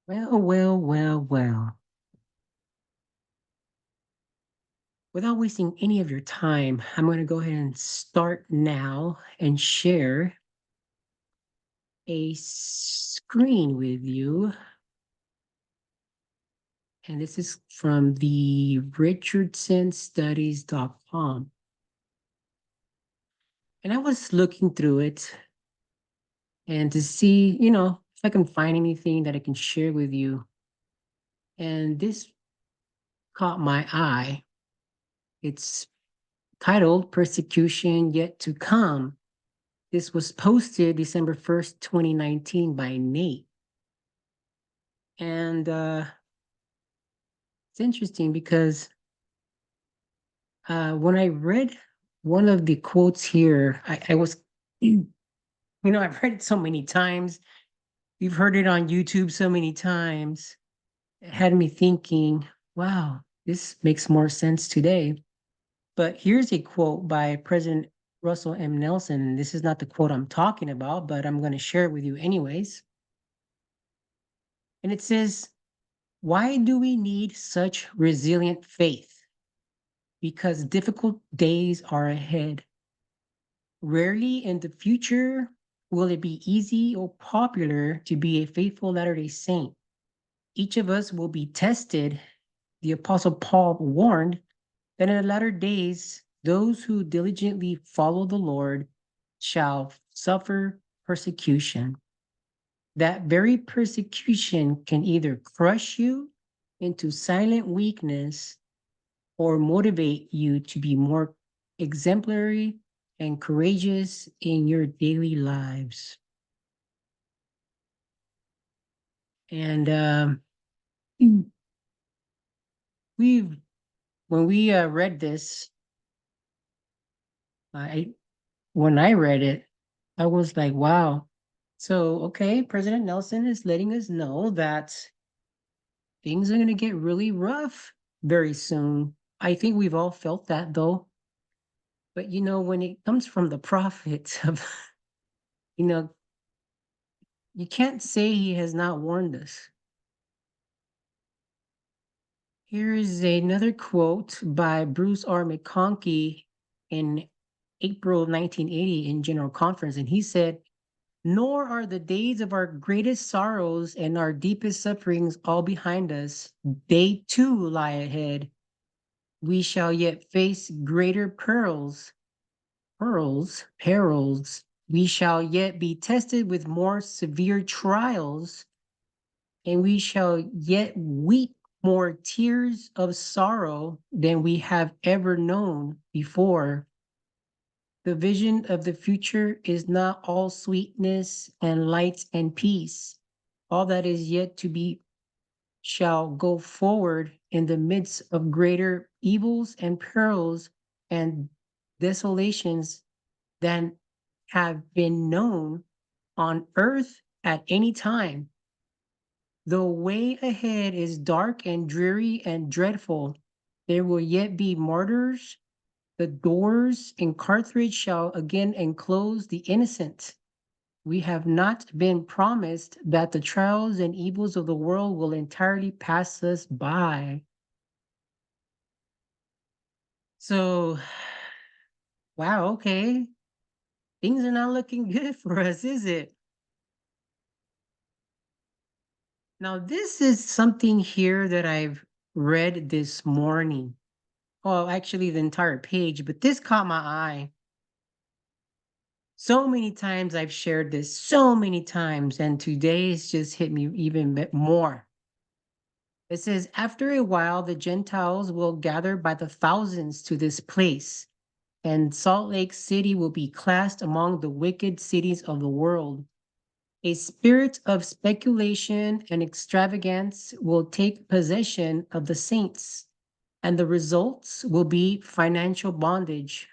Well, well, well, well. Without wasting any of your time, I'm going to go ahead and start now and share a screen with you. And this is from the richardsonstudies.com. And I was looking through it and to see, if I can find anything that I can share with you. And this caught my eye. It's titled Persecution Yet to Come. This was posted December 1st, 2019 by Nate. And it's interesting because when I read one of the quotes here, I was, I've read it so many times. You've heard it on YouTube so many times. It had me thinking, wow, this makes more sense today. But here's a quote by President Russell M. Nelson. This is not the quote I'm talking about, but I'm going to share it with you anyways. And it says, why do we need such resilient faith? Because difficult days are ahead. Rarely in the future will it be easy or popular to be a faithful Latter day Saint. Each of us will be tested. The Apostle Paul warned that in the latter days, those who diligently follow the Lord shall suffer persecution. That very persecution can either crush you into silent weakness or motivate you to be more exemplary and courageous in your daily lives. And we've when we read this, I when I read it, I was like, wow. So okay, President Nelson is letting us know that things are going to get really rough very soon. I think we've all felt that though. But when it comes from the prophet of, you know, you can't say he has not warned us. Here is another quote by Bruce R. McConkie in April of 1980 in General Conference. And he said, nor are the days of our greatest sorrows and our deepest sufferings all behind us. They too lie ahead. We shall yet face greater perils. We shall yet be tested with more severe trials, and we shall yet weep more tears of sorrow than we have ever known before. The vision of the future is not all sweetness and light and peace. All that is yet to be shall go forward in the midst of greater evils and perils and desolations than have been known on earth at any time. The way ahead is dark and dreary and dreadful. There will yet be martyrs. The doors in Carthage shall again enclose the innocent. We have not been promised that the trials and evils of the world will entirely pass us by. So, wow, okay. Things are not looking good for us, is it? Now, this is something here that I've read this morning. Well, actually, the entire page, but this caught my eye. So many times I've shared this, so many times, and today's just hit me even bit more. It says, after a while, the Gentiles will gather by the thousands to this place, and Salt Lake City will be classed among the wicked cities of the world. A spirit of speculation and extravagance will take possession of the saints, and the results will be financial bondage.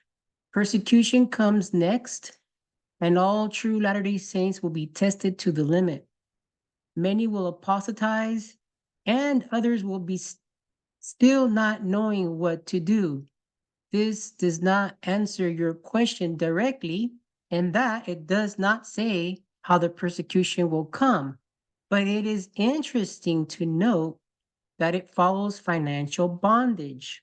Persecution comes next, and all true Latter day Saints will be tested to the limit. Many will apostatize, and others will be still not knowing what to do. This does not answer your question directly, and that it does not say how the persecution will come. But it is interesting to note that it follows financial bondage.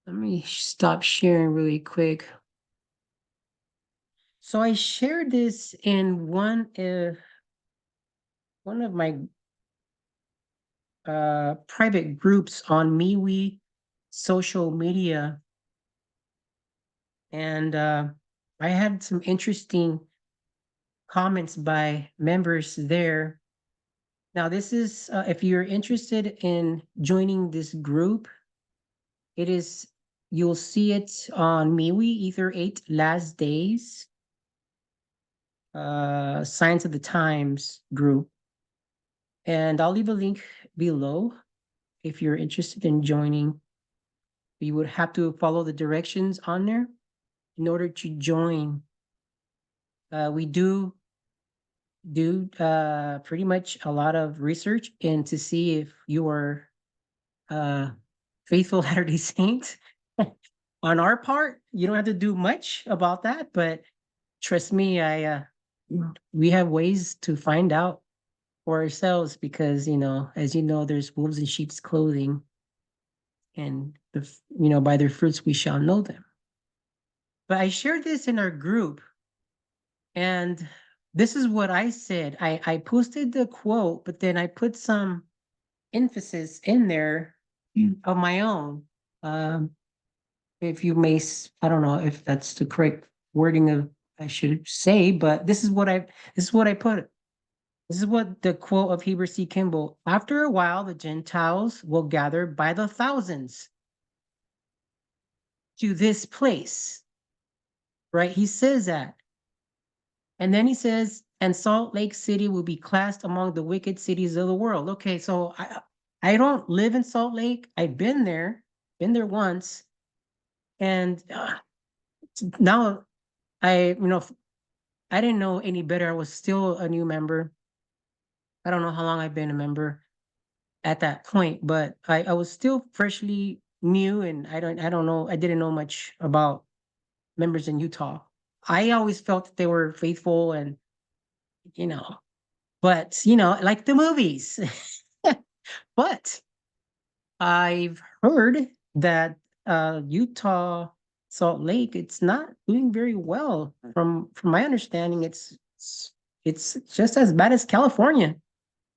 Let me stop sharing really quick. So I shared this in one of my private groups on MeWe social media, and I had some interesting comments by members there. Now, this is if you're interested in joining this group, it is you'll see it on MeWe, Ether 8 Last Days, Signs of the Times group. And I'll leave a link below if you're interested in joining. You would have to follow the directions on there in order to join. We do pretty much a lot of research and to see if you are uh, faithful Latter-day Saint. On our part, you don't have to do much about that, but trust me, we have ways to find out for ourselves because as you know, there's wolves in sheep's clothing, and by their fruits we shall know them. But I shared this in our group, and this is what I said. I posted the quote, but then I put some emphasis in there of my own. Um, if you may, I don't know if that's the correct wording of I should say, but this is what I put. This is what the quote of Heber C. Kimball. After a while, the Gentiles will gather by the thousands to this place, right? He says that. And then he says, and Salt Lake City will be classed among the wicked cities of the world. Okay, so I don't live in Salt Lake. I've been there once. And now I didn't know any better. I was still a new member. I don't know how long I've been a member at that point, but I was still freshly new, and I don't know. I didn't know much about members in Utah. I always felt that they were faithful and you know, but like the movies. But I've heard that Utah Salt Lake, it's not doing very well. From my understanding, it's just as bad as California.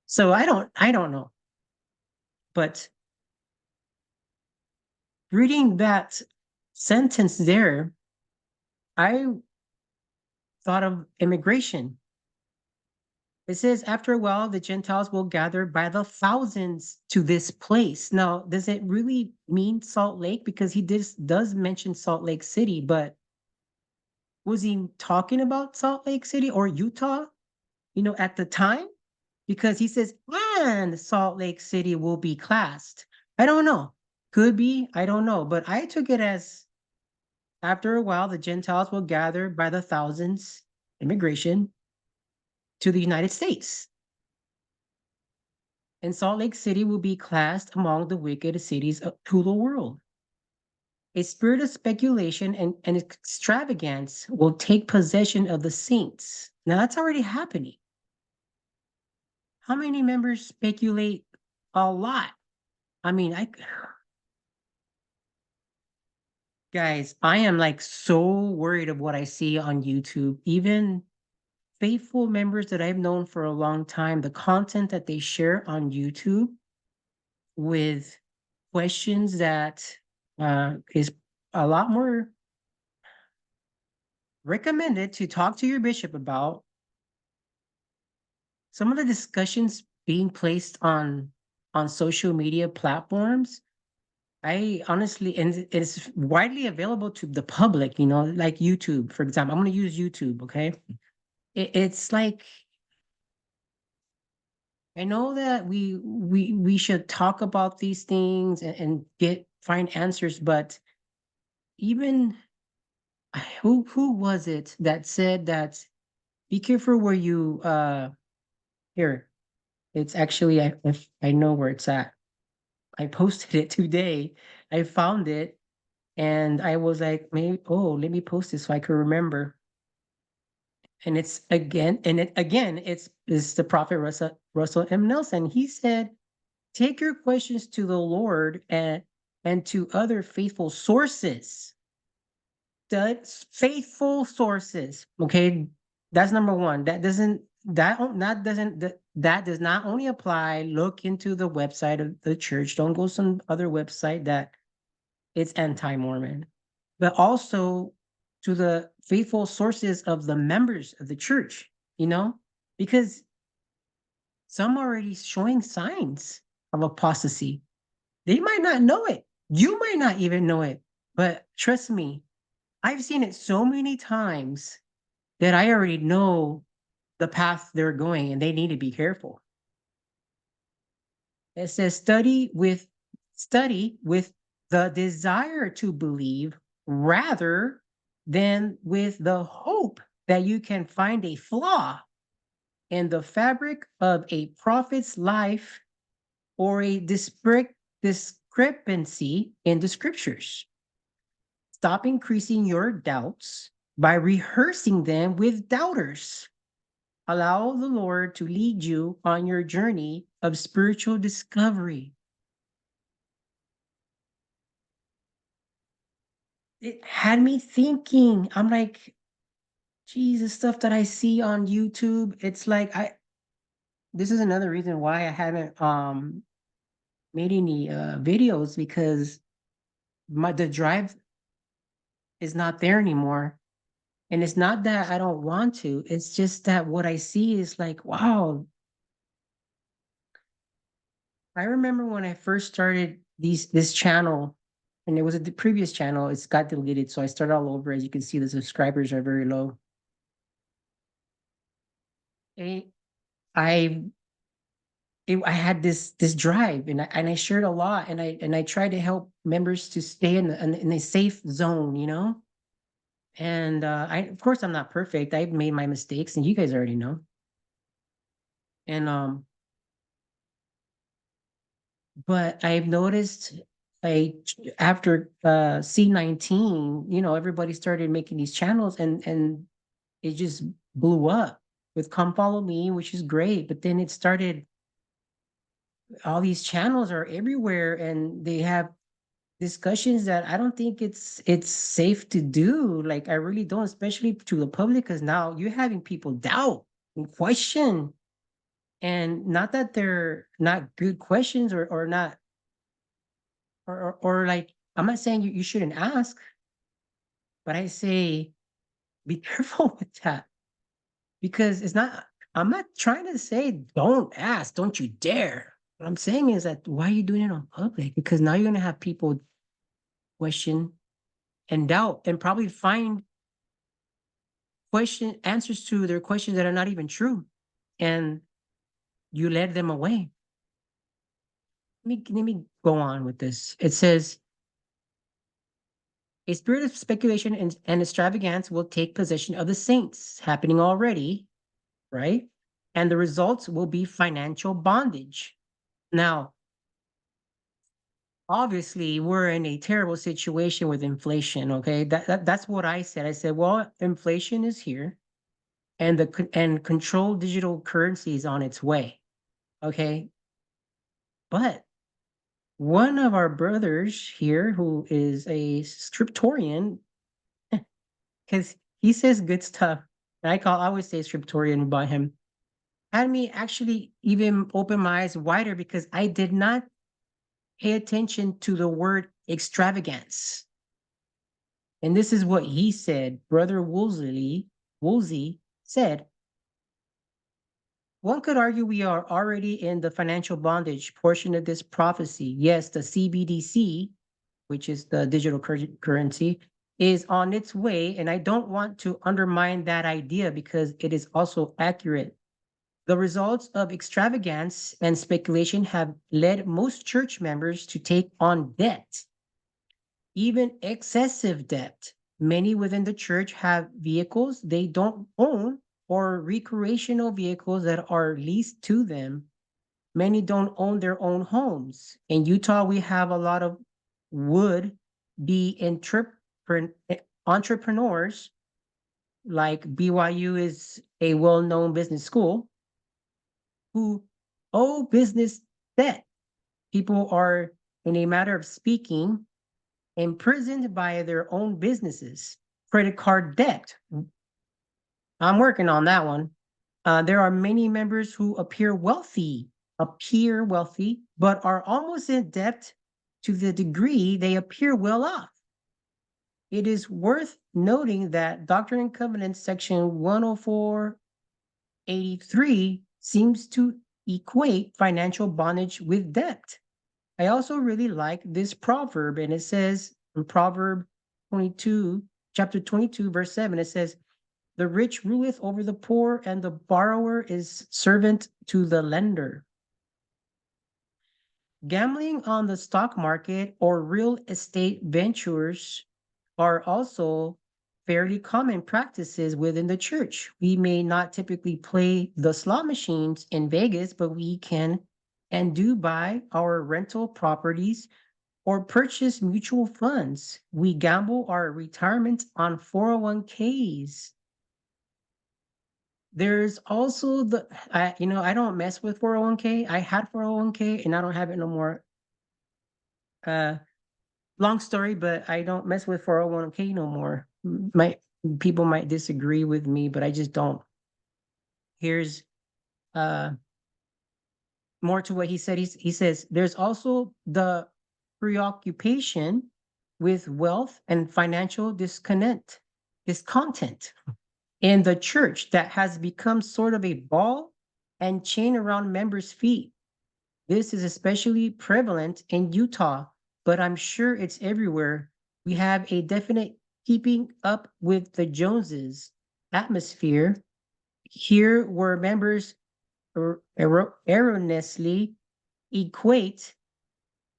So I don't know. But reading that sentence there, I thought of immigration. It says, after a while, the Gentiles will gather by the thousands to this place. Now, does it really mean Salt Lake? Because he does mention Salt Lake City, but was he talking about Salt Lake City or Utah, at the time? Because he says, and Salt Lake City will be classed. I don't know. Could be. I don't know. But I took it as after a while, the Gentiles will gather by the thousands, immigration, to the United States. And Salt Lake City will be classed among the wicked cities to the world. A spirit of speculation and extravagance will take possession of the saints. Now that's already happening. How many members speculate? A lot. I mean, guys, I am like so worried of what I see on YouTube. Even faithful members that I've known for a long time, the content that they share on YouTube with questions that is a lot more recommended to talk to your bishop about. Some of the discussions being placed on social media platforms, I honestly, and it's widely available to the public, like YouTube, for example. I'm going to use YouTube, okay? It's like I know that we should talk about these things and find answers, but even who was it that said that be careful where you here. It's actually if I know where it's at. I posted it today. I found it and I was like, maybe let me post this so I can remember. And it's the prophet Russell M. Nelson. He said, take your questions to the Lord and to other faithful sources. Faithful sources. Okay. That's number one. That does not only apply. Look into the website of the church. Don't go some other website that it's anti-Mormon, but also to the faithful sources of the members of the church, because some are already showing signs of apostasy. They might not know it. You might not even know it. But trust me, I've seen it so many times that I already know the path they're going and they need to be careful. It says study with the desire to believe rather than with the hope that you can find a flaw in the fabric of a prophet's life or a discrepancy in the scriptures. Stop increasing your doubts by rehearsing them with doubters. Allow the Lord to lead you on your journey of spiritual discovery. It had me thinking. I'm like, Jesus, stuff that I see on YouTube. It's like this is another reason why I haven't made any videos, because the drive is not there anymore. And it's not that I don't want to, it's just that what I see is like, wow. I remember when I first started this channel, and it was the previous channel, it's got deleted. So I started all over. As you can see, the subscribers are very low. I I I had this drive, and I shared a lot, and I tried to help members to stay in a safe zone, And I of course I'm not perfect. I've made my mistakes, and you guys already know. And but I've noticed, after C19, everybody started making these channels, and it just blew up with Come Follow Me, which is great. But then it started, all these channels are everywhere, and they have discussions that I don't think it's safe to do. Like, I really don't, especially to the public, because now you're having people doubt and question. And not that they're not good questions, or not, or like, I'm not saying you shouldn't ask, but I say be careful with that, because I'm not trying to say don't ask, don't you dare. What I'm saying is that, why are you doing it on public? Because now you're gonna have people question and doubt, and probably find answers to their questions that are not even true, and you led them away. Let me go on with this. It says, a spirit of speculation and extravagance will take possession of the saints, happening already, right? And the results will be financial bondage. Now, obviously, we're in a terrible situation with inflation. Okay, that's what I said. I said, well, inflation is here, and and controlled digital currency is on its way. Okay, but one of our brothers here, who is a scriptorian, because he says good stuff, and I always say scriptorian by him, had me actually even open my eyes wider, because I did not pay attention to the word extravagance. And this is what he said. Brother Woolsey said, one could argue we are already in the financial bondage portion of this prophecy. Yes, the CBDC, which is the digital currency, is on its way. And I don't want to undermine that idea, because it is also accurate. The results of extravagance and speculation have led most church members to take on debt, even excessive debt. Many within the church have vehicles they don't own, or recreational vehicles that are leased to them. Many don't own their own homes. In Utah, we have a lot of would be entrepreneurs like BYU is a well-known business school, who owe business debt. People are, in a matter of speaking, imprisoned by their own businesses. Credit card debt. I'm working on that one. There are many members who appear wealthy, but are almost in debt to the degree they appear well off. It is worth noting that Doctrine and Covenants section 10483 seems to equate financial bondage with debt. I also really like this proverb, and it says in Proverb 22, chapter 22, verse 7, it says, "The rich ruleth over the poor, and the borrower is servant to the lender." Gambling on the stock market or real estate ventures are also fairly common practices within the church. We may not typically play the slot machines in Vegas, but we can and do buy our rental properties or purchase mutual funds. We gamble our retirement on 401ks. There's also I don't mess with 401k. I had 401k and I don't have it no more. Uh, Long story, but I don't mess with 401k no more. People might disagree with me, but I just don't. Here's uh more to what he said. He says there's also the preoccupation with wealth and financial discontent in the church that has become sort of a ball and chain around members' feet. This is especially prevalent in Utah, but I'm sure it's everywhere. We have a definite keeping up with the Joneses atmosphere here where members erroneously equate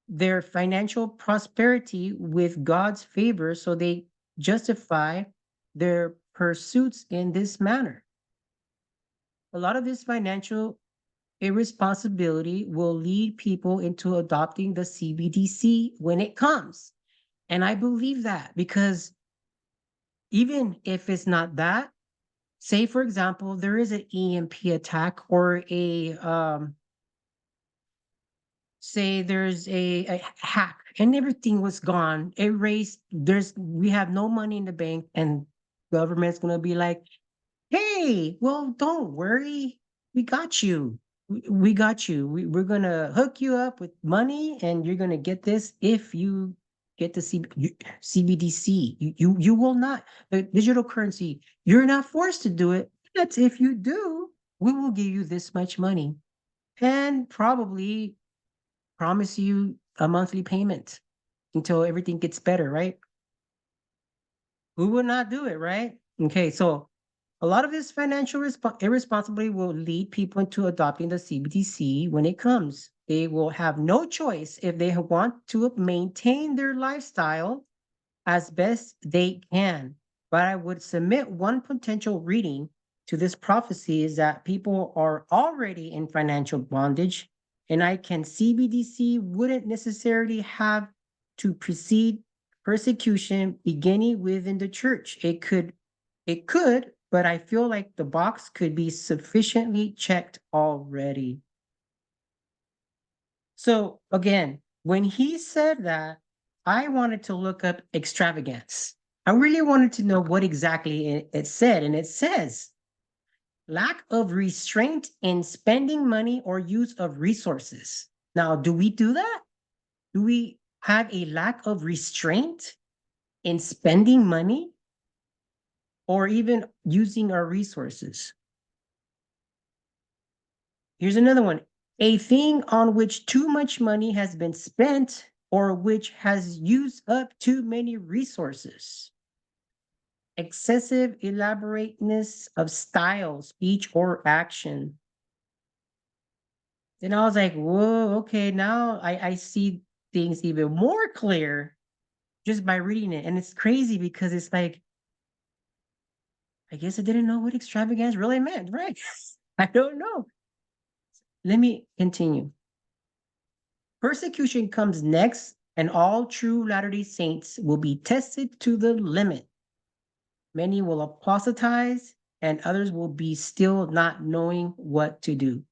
their financial prosperity with God's favor, so they justify their pursuits in this manner. A lot of this financial irresponsibility will lead people into adopting the CBDC when it comes. And I believe that because even if it's not that, say for example, there is an EMP attack or say there's a hack and everything was gone, erased. We have no money in the bank, and government's gonna be like, "Hey, well, don't worry, we got you. We got you. We're gonna hook you up with money, and you're gonna get this if you get the CBDC. You will not the digital currency. You're not forced to do it, but if you do, we will give you this much money, and probably promise you a monthly payment until everything gets better, right? Who would not do it, right? Okay, so a lot of this financial irresponsibility will lead people into adopting the CBDC when it comes. They will have no choice if they want to maintain their lifestyle as best they can. But I would submit one potential reading to this prophecy is that people are already in financial bondage, and I can CBDC wouldn't necessarily have to precede persecution beginning within the church. It could, but I feel like the box could be sufficiently checked already. So again, when he said that, I wanted to look up extravagance. I really wanted to know what exactly it said. And it says lack of restraint in spending money or use of resources. Now, do we do that? Do we have a lack of restraint in spending money or even using our resources? Here's another one. A thing on which too much money has been spent or which has used up too many resources. Excessive elaborateness of style, speech, or action. Then I was like, whoa, okay, now I see things even more clear just by reading it. And it's crazy because it's like, I guess I didn't know what extravagance really meant, right? I don't know. Let me continue. Persecution comes next, and all true Latter day Saints will be tested to the limit. Many will apostatize, and others will be still not knowing what to do.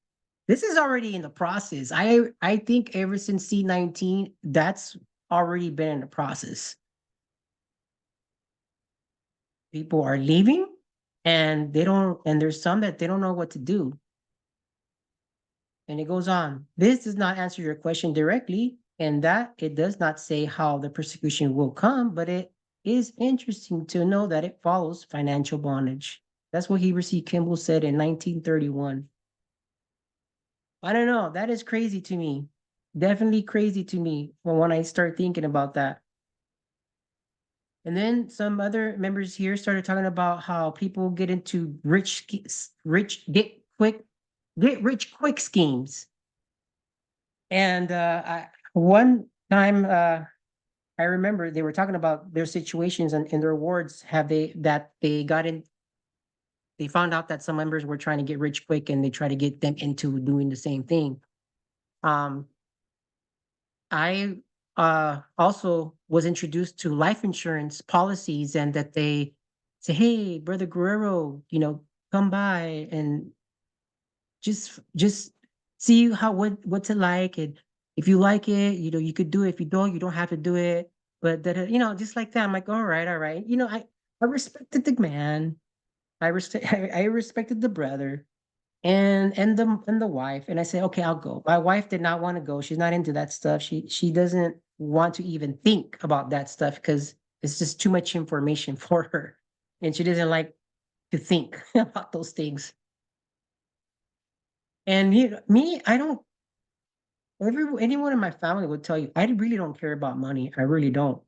This is already in the process. I think ever since C-19, that's already been in the process. People are leaving, and they don't, and there's some that they don't know what to do. And it goes on. This does not answer your question directly, and that it does not say how the persecution will come, but it is interesting to know that it follows financial bondage. That's what Heber C. Kimball said in 1931. I don't know. That is crazy to me. Definitely crazy to me when I start thinking about that. And then some other members here started talking about how people get into rich get rich quick schemes. And one time, I remember they were talking about their situations and in their wards. Have they that they got in? They found out that some members were trying to get rich quick, and they try to get them into doing the same thing. Um, I also was introduced to life insurance policies, and that they say, "Hey, brother Guerrero, come by and just see how what's it like, and if you like it, you could do it. If you don't have to do it." But that, just like that, I'm like, all right. I respected the man. I respected the brother and the wife, and I said, okay, I'll go. My wife did not want to go. She's not into that stuff. She doesn't want to even think about that stuff because it's just too much information for her, and she doesn't like to think about those things. And me, I don't. Anyone in my family would tell you, I really don't care about money. I really don't.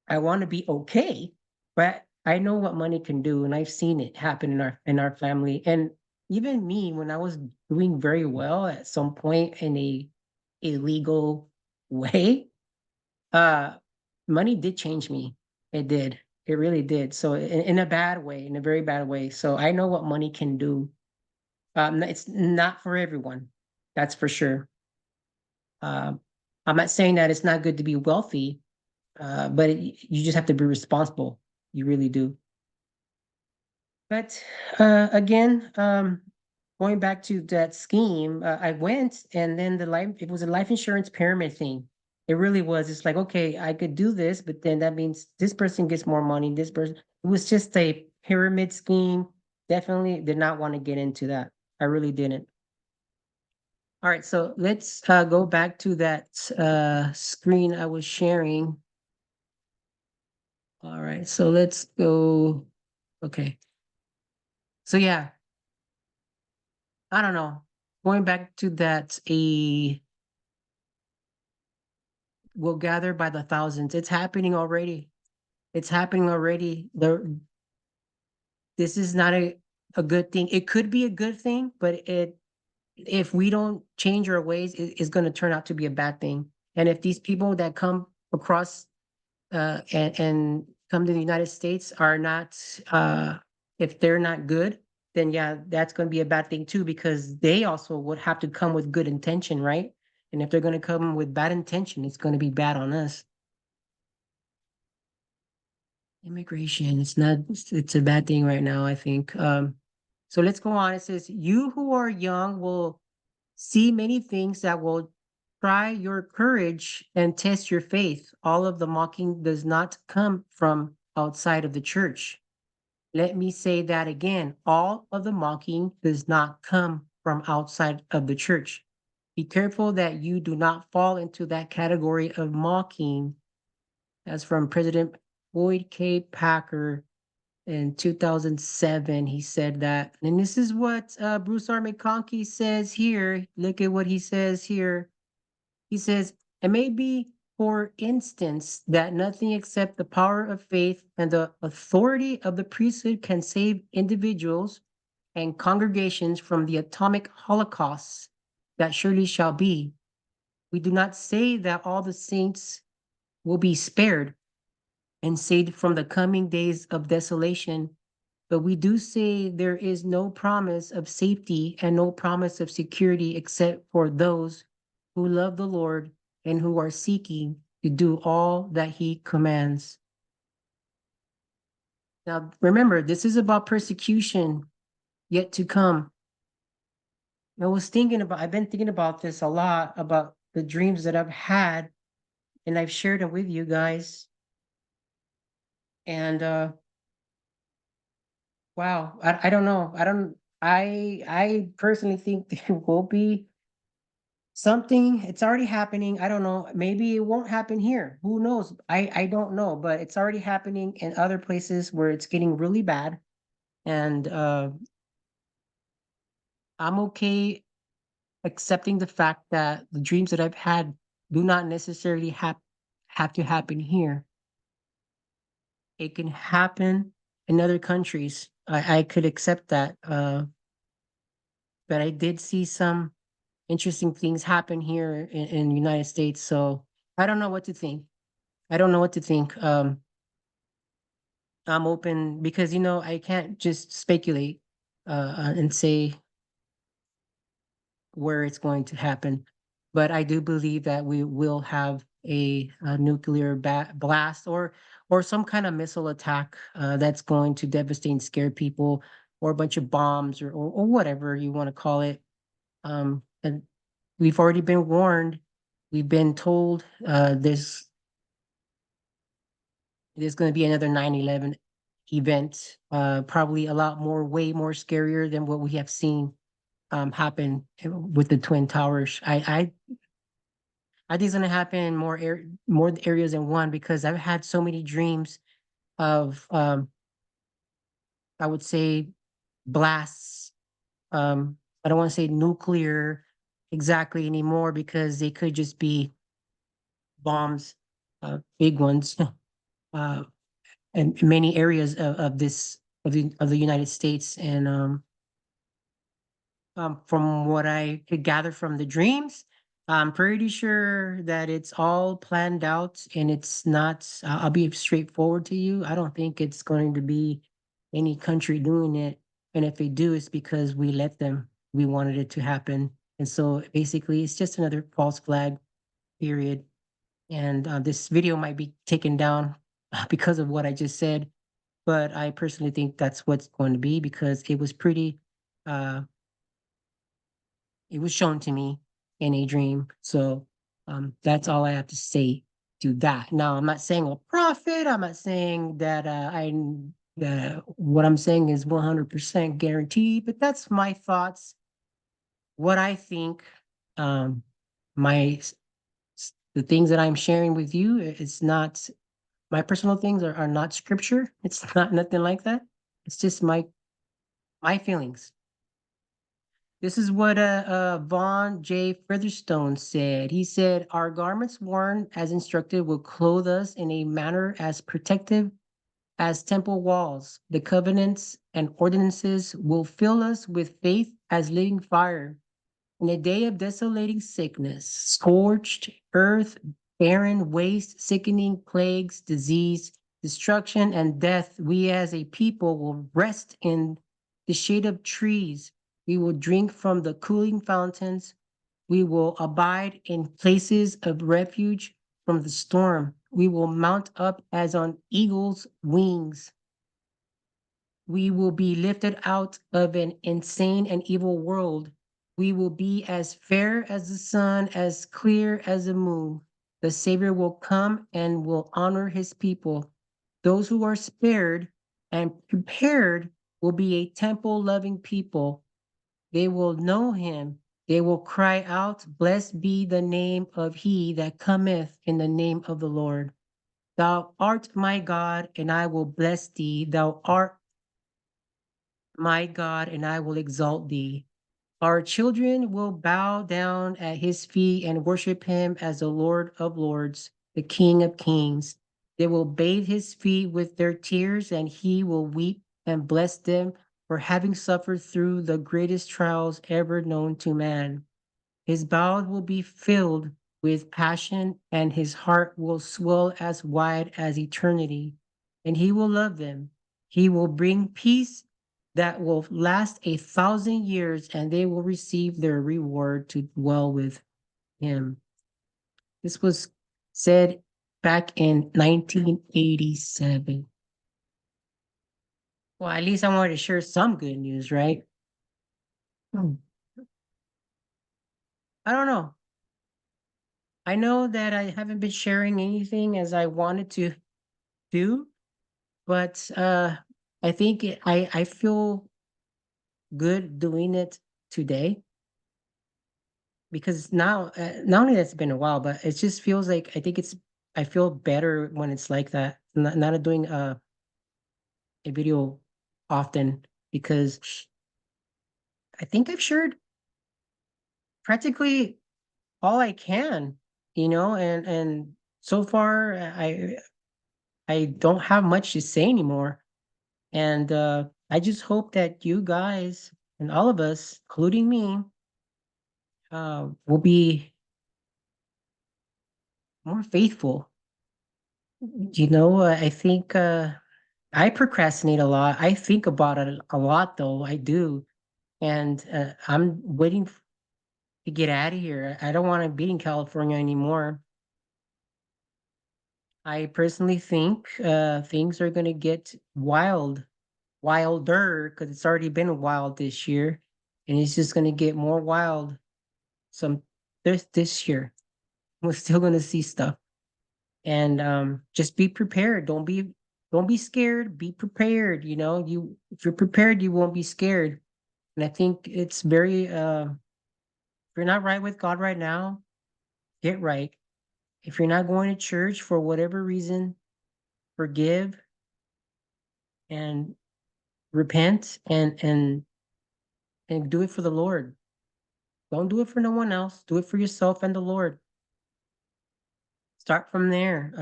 I want to be okay, but I know what money can do, and I've seen it happen in our family. And even me, when I was doing very well at some point in a illegal way, uh, money did change me. It did. It really did. So in a bad way, in a very bad way. So I know what money can do. It's not for everyone. That's for sure. Um, I'm not saying that it's not good to be wealthy, but you just have to be responsible. You really do. But again, going back to that scheme, I went, and then it was a life insurance pyramid thing. It really was. It's like, okay, I could do this, but then that means this person gets more money. This person, it was just a pyramid scheme. Definitely did not want to get into that. I really didn't. All right, so let's go back to that screen I was sharing. All right, so let's go. Okay, so yeah, I don't know. Going back to that, a will gather by the thousands. It's happening already. It's happening already. This is not a good thing. It could be a good thing, but if we don't change our ways, it's going to turn out to be a bad thing. And if these people that come across and come to the United States are not, if they're not good, then yeah, that's going to be a bad thing too, because they also would have to come with good intention, right? And if they're going to come with bad intention, it's going to be bad on us. Immigration, it's not, it's a bad thing right now, I think. So let's go on. It says, you who are young will see many things that will try your courage and test your faith. All of the mocking does not come from outside of the church. Let me say that again. All of the mocking does not come from outside of the church. Be careful that you do not fall into that category of mocking. That's from President Boyd K. Packer in 2007. He said that. And this is what Bruce R. McConkie says here. Look at what he says here. He says, it may be, for instance, that nothing except the power of faith and the authority of the priesthood can save individuals and congregations from the atomic holocausts that surely shall be. We do not say that all the saints will be spared and saved from the coming days of desolation, but we do say there is no promise of safety and no promise of security except for those who love the Lord and who are seeking to do all that he commands. Now, remember, this is about persecution yet to come. I've been thinking about this a lot about the dreams that I've had, and I've shared them with you guys. And wow, I don't know. I personally think there will be something. It's already happening. I don't know. Maybe it won't happen here. Who knows? I don't know, but it's already happening in other places where it's getting really bad. And I'm okay accepting the fact that the dreams that I've had do not necessarily have to happen here. It can happen in other countries. I could accept that. But I did see some interesting things happen here in the United States. So I don't know what to think. I don't know what to think. I'm open because I can't just speculate and say where it's going to happen. But I do believe that we will have a nuclear blast or some kind of missile attack that's going to devastate and scare people, or a bunch of bombs or whatever you want to call it. And we've already been warned. We've been told there's going to be another 9/11 event, probably a lot more, way more scarier than what we have seen happen with the Twin Towers. I think it's gonna happen in more areas than one because I've had so many dreams of I would say blasts. I don't want to say nuclear exactly anymore because they could just be bombs, big ones, uh, in many areas of this of the United States. And from what I could gather from the dreams, I'm pretty sure that it's all planned out and it's not, I'll be straightforward to you. I don't think it's going to be any country doing it. And if they do, it's because we let them. We wanted it to happen. And so basically, it's just another false flag, period. And this video might be taken down because of what I just said. But I personally think that's what's going to be because uh, it was shown to me in a dream. So that's all I have to say to that. Now, I'm not saying a prophet. I'm not saying that what I'm saying is 100% guaranteed, but that's my thoughts, what I think. Um, my the things that I'm sharing with you, it's not my personal things are not scripture. It's not nothing like that. It's just my feelings. This is what Vaughn J. Featherstone said. He said, "Our garments worn as instructed will clothe us in a manner as protective as temple walls. The covenants and ordinances will fill us with faith as living fire. In a day of desolating sickness, scorched earth, barren waste, sickening plagues, disease, destruction, and death, we as a people will rest in the shade of trees. We will drink from the cooling fountains. We will abide in places of refuge from the storm. We will mount up as on eagle's wings. We will be lifted out of an insane and evil world. We will be as fair as the sun, as clear as the moon. The Savior will come and will honor his people. Those who are spared and prepared will be a temple loving people. They will know him. They will cry out, "Blessed be the name of he that cometh in the name of the Lord. Thou art my God, and I will bless thee. Thou art my God, and I will exalt thee." Our children will bow down at his feet and worship him as the Lord of lords, the King of kings. They will bathe his feet with their tears, and he will weep and bless them for having suffered through the greatest trials ever known to man. His bowels will be filled with passion, and his heart will swell as wide as eternity, and he will love them. He will bring peace that will last 1,000 years, and they will receive their reward to dwell with him. This was said back in 1987. Well, at least I wanted to share some good news, right? Hmm. I don't know. I know that I haven't been sharing anything as I wanted to do, but I think I feel good doing it today because now not only that's been a while, but it just feels like I feel better when it's like that. Not doing a video often because I think I've shared practically all I can, and so far I don't have much to say anymore. And I just hope that you guys and all of us, including me, will be more faithful. I think I procrastinate a lot. I think about it a lot, though. I do. And I'm waiting to get out of here. I don't want to be in California anymore. I personally think things are going to get wilder, because it's already been wild this year. And it's just going to get more wild some this year. We're still going to see stuff. And just be prepared. Don't be scared. Be prepared. If you're prepared, you won't be scared. And I think it's very if you're not right with God right now, get right. If you're not going to church for whatever reason, forgive and repent and do it for the Lord. Don't do it for no one else. Do it for yourself and the Lord. Start from there.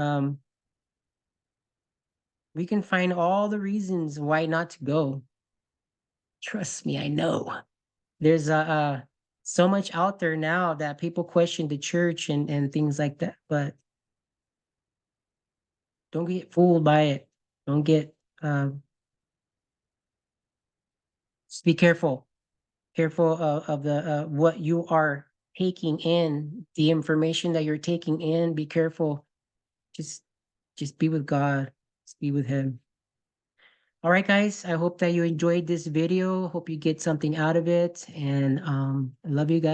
We can find all the reasons why not to go. Trust me, I know. There's so much out there now that people question the church and things like that, but don't get fooled by it. Don't get just be careful. Careful of the what you are taking in, the information that you're taking in. Be careful. Just just be with God. Just be with him. All right, guys. I hope that you enjoyed this video. Hope you get something out of it. And I love you guys.